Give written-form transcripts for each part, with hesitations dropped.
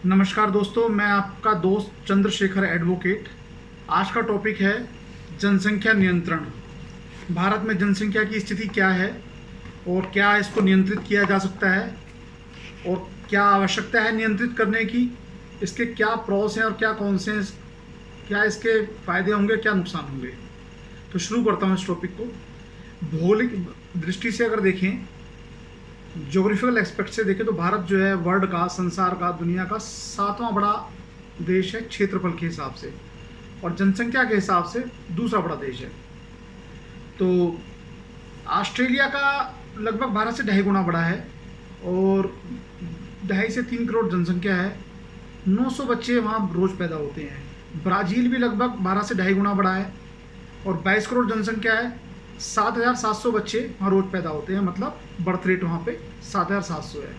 नमस्कार दोस्तों, मैं आपका दोस्त चंद्रशेखर एडवोकेट। आज का टॉपिक है जनसंख्या नियंत्रण। भारत में जनसंख्या की स्थिति क्या है और क्या इसको नियंत्रित किया जा सकता है और क्या आवश्यकता है नियंत्रित करने की, इसके क्या प्रॉस हैं और क्या कौन से, क्या इसके फ़ायदे होंगे, क्या नुकसान होंगे। तो शुरू करता हूँ इस टॉपिक को। भौगोलिक दृष्टि से अगर देखें, ज्योग्राफिकल एस्पेक्ट से देखें तो भारत जो है वर्ल्ड का, संसार का, दुनिया का 7वां बड़ा देश है क्षेत्रफल के हिसाब से, और जनसंख्या के हिसाब से दूसरा बड़ा देश है। तो ऑस्ट्रेलिया का लगभग भारत से 2.5 गुना बड़ा है और 2.5 से 3 करोड़ जनसंख्या है। 900 बच्चे वहाँ रोज़ पैदा होते हैं। ब्राज़ील भी लगभग भारत से 2.5 गुना बड़ा है और 22 करोड़ जनसंख्या है। 7,700 बच्चे वहाँ रोज़ पैदा होते हैं, मतलब बर्थ रेट वहाँ पे 7,700 है।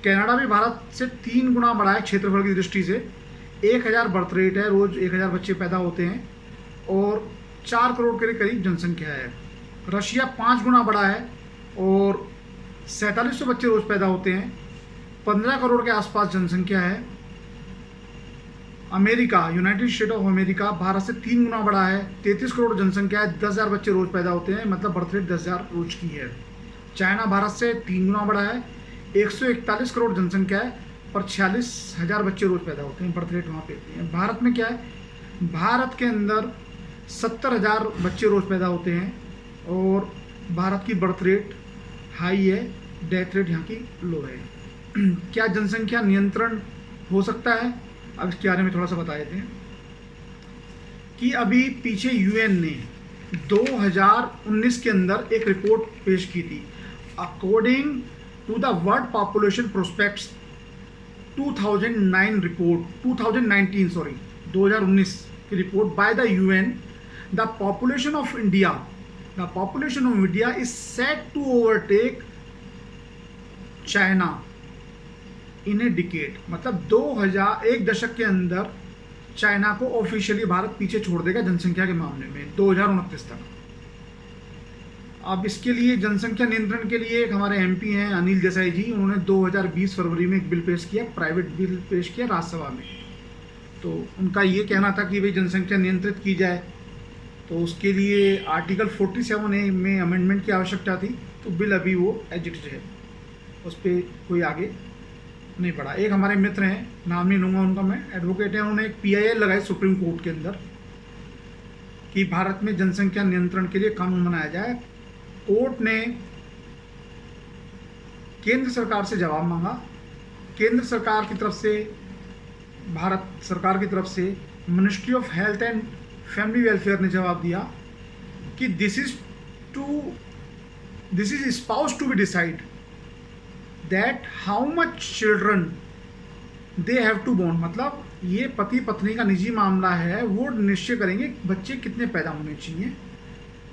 कनाडा भी भारत से 3 गुना बड़ा है क्षेत्रफल की दृष्टि से। 1,000 बर्थ रेट है, रोज़ 1,000 बच्चे पैदा होते हैं और 4 करोड़ के करीब जनसंख्या है। रशिया 5 गुना बड़ा है और 4,700 बच्चे रोज़ पैदा होते हैं। 15 करोड़ के आसपास जनसंख्या है। America, United state of America Bharat से 3 गुना बड़ा है। 33 करोड़ जनसंख्या है। 10,000 बच्चे रोज़ पैदा होते हैं, मतलब बर्थ रेट 10,000 रोज की है। चाइना भारत से 3 गुना बड़ा है। 141 करोड़ जनसंख्या है और 46,000 बच्चे रोज़ पैदा होते हैं, बर्थ रेट वहाँ पे है। भारत में क्या है, भारत के अंदर 70,000 बच्चे रोज़ पैदा होते हैं और भारत की बर्थ रेट हाई है, डेथ रेट यहाँ की लो है। क्या जनसंख्या नियंत्रण हो सकता है? अब इसके बारे में थोड़ा सा बता देते हैं कि अभी पीछे यूएन ने 2019 के अंदर एक रिपोर्ट पेश की थी। According to the world population prospects 2019 की report by the UN, the population of India is set to overtake China in a decade. मतलब 1 दशक के अंदर चाइना को ऑफिशियली भारत पीछे छोड़ देगा जनसंख्या के मामले में 2029 तक। अब इसके लिए जनसंख्या नियंत्रण के लिए एक हमारे एमपी हैं अनिल देसाई जी, उन्होंने 2020 फरवरी में एक बिल पेश किया, प्राइवेट बिल पेश किया राज्यसभा में। तो उनका ये कहना था कि भाई जनसंख्या नियंत्रित की जाए, तो उसके लिए आर्टिकल 47A में अमेंडमेंट की आवश्यकता थी। तो बिल अभी वो एग्जिस्ट है, उस पर कोई आगे नहीं पड़ा। एक हमारे मित्र हैं, नाम नहीं लूँगा उनका मैं, एडवोकेट हैं, उन्होंने एक PIL लगाई सुप्रीम कोर्ट के अंदर कि भारत में जनसंख्या नियंत्रण के लिए कानून बनाया जाए। कोर्ट ने केंद्र सरकार से जवाब मांगा। केंद्र सरकार की तरफ से, भारत सरकार की तरफ से ministry of health and family welfare ने जवाब दिया कि this is spouse to be decide that how much children they have to born. मतलब ये पति पत्नी का निजी मामला है, वो निश्चय करेंगे बच्चे कितने पैदा होने चाहिए।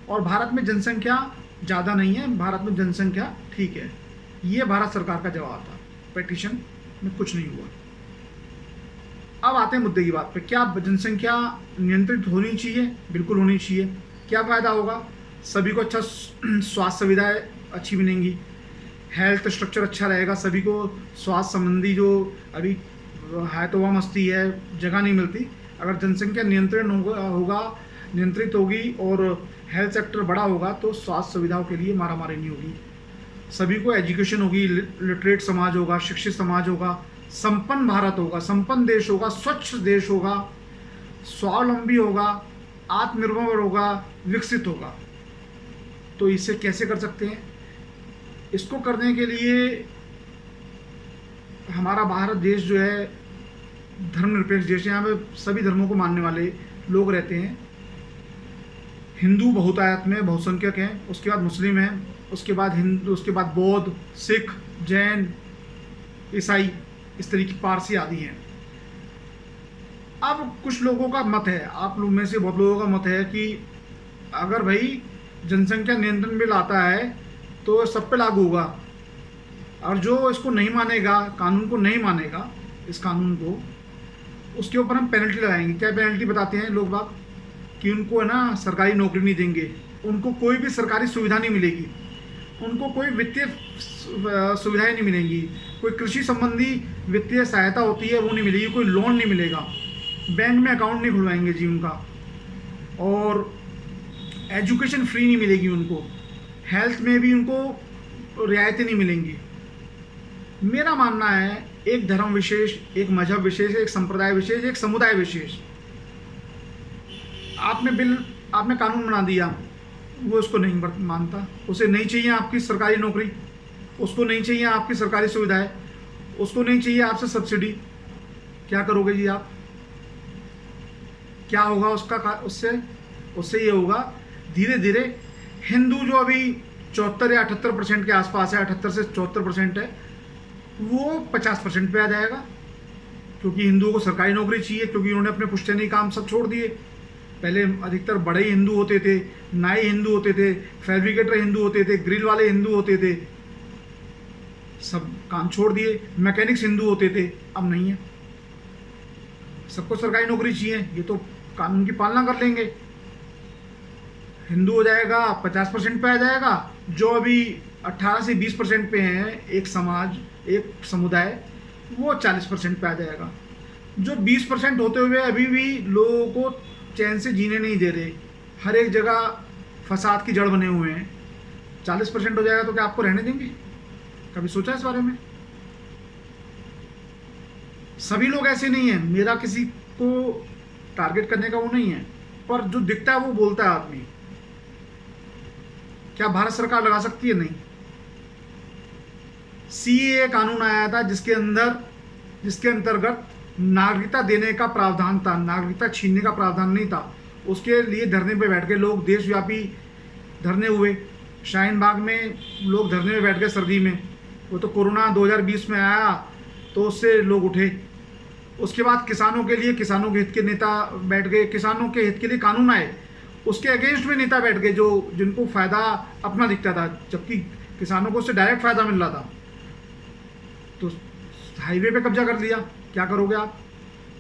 और भारत में जनसंख्या ज़्यादा नहीं है, भारत में जनसंख्या ठीक है। ये भारत सरकार का जवाब था, पिटीशन में कुछ नहीं हुआ। अब आते हैं मुद्दे की बात पे। क्या जनसंख्या नियंत्रित होनी चाहिए? बिल्कुल होनी चाहिए। क्या फ़ायदा होगा? सभी को अच्छा स्वास्थ्य सुविधाएँ अच्छी मिलेंगी, हेल्थ स्ट्रक्चर अच्छा रहेगा, सभी को स्वास्थ्य संबंधी जो अभी है तो वह मस्ती है, जगह नहीं मिलती। अगर जनसंख्या नियंत्रित होगी और हेल्थ सेक्टर बड़ा होगा तो स्वास्थ्य सुविधाओं के लिए मारामारी नहीं होगी। सभी को एजुकेशन होगी, लिटरेट समाज होगा, शिक्षित समाज होगा, संपन्न भारत होगा, संपन्न देश होगा, स्वच्छ देश होगा, स्वावलंबी होगा, आत्मनिर्भर होगा, विकसित होगा। तो इसे कैसे कर सकते हैं? इसको करने के लिए हमारा भारत देश जो है धर्मनिरपेक्ष देश है। यहाँ पे सभी धर्मों को मानने वाले लोग रहते हैं। हिंदू बहुतायत में बहुसंख्यक हैं, उसके बाद मुस्लिम हैं, उसके बाद हिंदू, उसके बाद बौद्ध, सिख, जैन, ईसाई, इस तरीके पारसी आदि हैं। अब कुछ लोगों का मत है, आप लोग में से बहुत लोगों का मत है कि अगर भाई जनसंख्या नियंत्रण बिल आता है तो सब पे लागू होगा, और जो इसको नहीं मानेगा, कानून को नहीं मानेगा, इस कानून को, उसके ऊपर हम पेनल्टी लगाएंगे। क्या पेनल्टी बताते हैं लोग बाग? कि उनको है ना सरकारी नौकरी नहीं देंगे, उनको कोई भी सरकारी सुविधा नहीं मिलेगी, उनको कोई वित्तीय सुविधाएं नहीं मिलेंगी, कोई कृषि संबंधी वित्तीय सहायता होती है वो नहीं मिलेगी, कोई लोन नहीं मिलेगा, बैंक में अकाउंट नहीं खुलवाएंगे जी उनका, और एजुकेशन फ्री नहीं मिलेगी उनको, हेल्थ में भी उनको रियायतें नहीं मिलेंगी। मेरा मानना है एक धर्म विशेष, एक मजहब विशेष, एक संप्रदाय विशेष, एक समुदाय विशेष, आपने कानून बना दिया, वो उसको नहीं मानता, उसे नहीं चाहिए आपकी सरकारी नौकरी, उसको नहीं चाहिए आपकी सरकारी सुविधाएं, उसको नहीं चाहिए आपसे सब्सिडी, क्या करोगे जी आप? क्या होगा उससे ये होगा धीरे धीरे हिंदू जो अभी 74 या 78% के आसपास है, 78 से 74% है, वो 50% पे आ जाएगा, क्योंकि हिंदुओं को सरकारी नौकरी चाहिए, क्योंकि उन्होंने अपने पुश्तैनी काम सब छोड़ दिए। पहले अधिकतर बड़े ही हिंदू होते थे, नाई हिंदू होते थे, फैब्रिकेटर हिंदू होते थे, ग्रिल वाले हिंदू होते थे, सब काम छोड़ दिए। मैकेनिक्स हिंदू होते थे, अब नहीं है, सबको सरकारी नौकरी चाहिए, ये तो कानून की पालना कर लेंगे, हिंदू हो जाएगा 50% पे आ जाएगा। जो अभी 18 से 20% पे हैं, एक समाज, एक समुदाय, वो 40% पे आ जाएगा। जो 20% होते हुए अभी भी लोगों को चैन से जीने नहीं दे रहे, हर एक जगह फसाद की जड़ बने हुए हैं, 40% हो जाएगा तो क्या आपको रहने देंगे? कभी सोचा इस बारे में? सभी लोग ऐसे नहीं है, मेरा किसी को टारगेट करने का वो नहीं है, पर जो दिखता है वो बोलता है आदमी। क्या भारत सरकार लगा सकती है? नहीं। सीएए कानून आया था जिसके अंतर्गत नागरिकता देने का प्रावधान था, नागरिकता छीनने का प्रावधान नहीं था। उसके लिए धरने पे बैठ गए लोग, देशव्यापी धरने हुए, शाहीन बाग में लोग धरने में बैठ गए सर्दी में। वो तो कोरोना 2020 में आया तो उससे लोग उठे। उसके बाद किसानों के लिए, किसानों के हित के नेता बैठ गए, किसानों के हित के लिए कानून आए, उसके अगेंस्ट में नेता बैठ गए जो जिनको फ़ायदा अपना दिखता था, जबकि किसानों को उससे डायरेक्ट फ़ायदा मिल रहा था। तो हाईवे पे कब्जा कर लिया, क्या करोगे आप?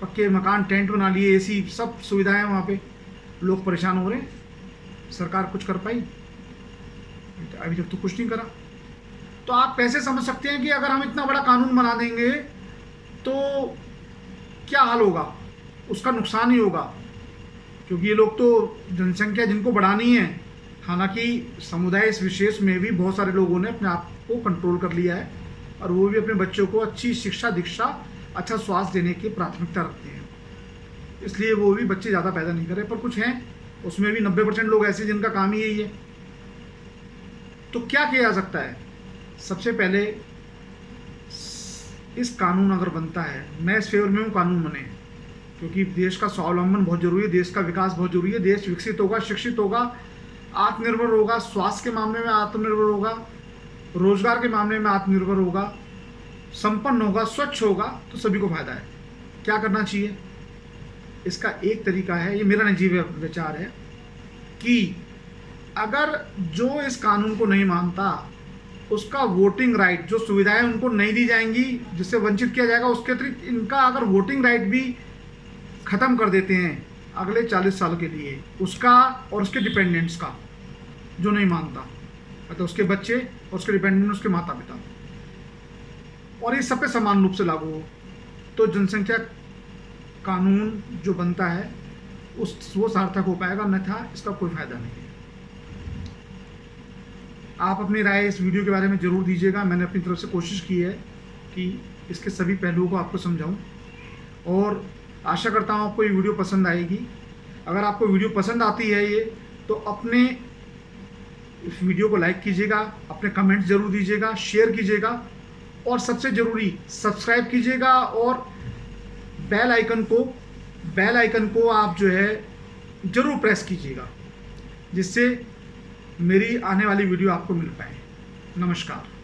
पक्के मकान, टेंट बना लिए, एसी, सब सुविधाएं वहाँ पे, लोग परेशान हो रहे हैं। सरकार कुछ कर पाई? अभी तक तो कुछ नहीं करा। तो आप कैसे समझ सकते हैं कि अगर हम इतना बड़ा कानून बना देंगे तो क्या हाल होगा? उसका नुकसान ही होगा, क्योंकि ये लोग तो जनसंख्या जिनको बढ़ानी है, हालांकि समुदाय इस विशेष में भी बहुत सारे लोगों ने अपने आप को कंट्रोल कर लिया है और वो भी अपने बच्चों को अच्छी शिक्षा दीक्षा, अच्छा स्वास्थ्य देने की प्राथमिकता रखते हैं, इसलिए वो भी बच्चे ज़्यादा पैदा नहीं कर रहे। पर कुछ हैं, उसमें भी 90% लोग ऐसे जिनका काम ही यही है। तो क्या किया जा सकता है? सबसे पहले इस कानून अगर बनता है, मैं इस फेवर में हूँ कानून बने, क्योंकि देश का स्वावलंबन बहुत जरूरी है, देश का विकास बहुत जरूरी है। देश विकसित होगा, शिक्षित होगा, आत्मनिर्भर होगा, स्वास्थ्य के मामले में आत्मनिर्भर होगा, रोजगार के मामले में आत्मनिर्भर होगा, संपन्न होगा, स्वच्छ होगा, तो सभी को फायदा है। क्या करना चाहिए? इसका एक तरीका है, ये मेरा निजी विचार है, कि अगर जो इस कानून को नहीं मानता उसका वोटिंग राइट, जो सुविधाएं उनको नहीं दी जाएंगी, जिससे वंचित किया जाएगा, उसके अतिरिक्त इनका अगर वोटिंग राइट भी ख़त्म कर देते हैं अगले 40 साल के लिए, उसका और उसके डिपेंडेंट्स का, जो नहीं मानता, मतलब उसके बच्चे और उसके डिपेंडेंट, उसके माता पिता, और ये सब पे समान रूप से लागू हो, तो जनसंख्या कानून जो बनता है वो सार्थक हो पाएगा, अन्यथा इसका कोई फ़ायदा नहीं है। आप अपनी राय इस वीडियो के बारे में ज़रूर दीजिएगा। मैंने अपनी तरफ से कोशिश की है कि इसके सभी पहलुओं को आपको समझाऊं, और आशा करता हूं आपको ये वीडियो पसंद आएगी। अगर आपको वीडियो पसंद आती है ये, तो अपने इस वीडियो को लाइक कीजिएगा, अपने कमेंट्स ज़रूर दीजिएगा, शेयर कीजिएगा, और सबसे ज़रूरी सब्सक्राइब कीजिएगा, और बेल आइकन को आप जो है ज़रूर प्रेस कीजिएगा, जिससे मेरी आने वाली वीडियो आपको मिल पाए। नमस्कार।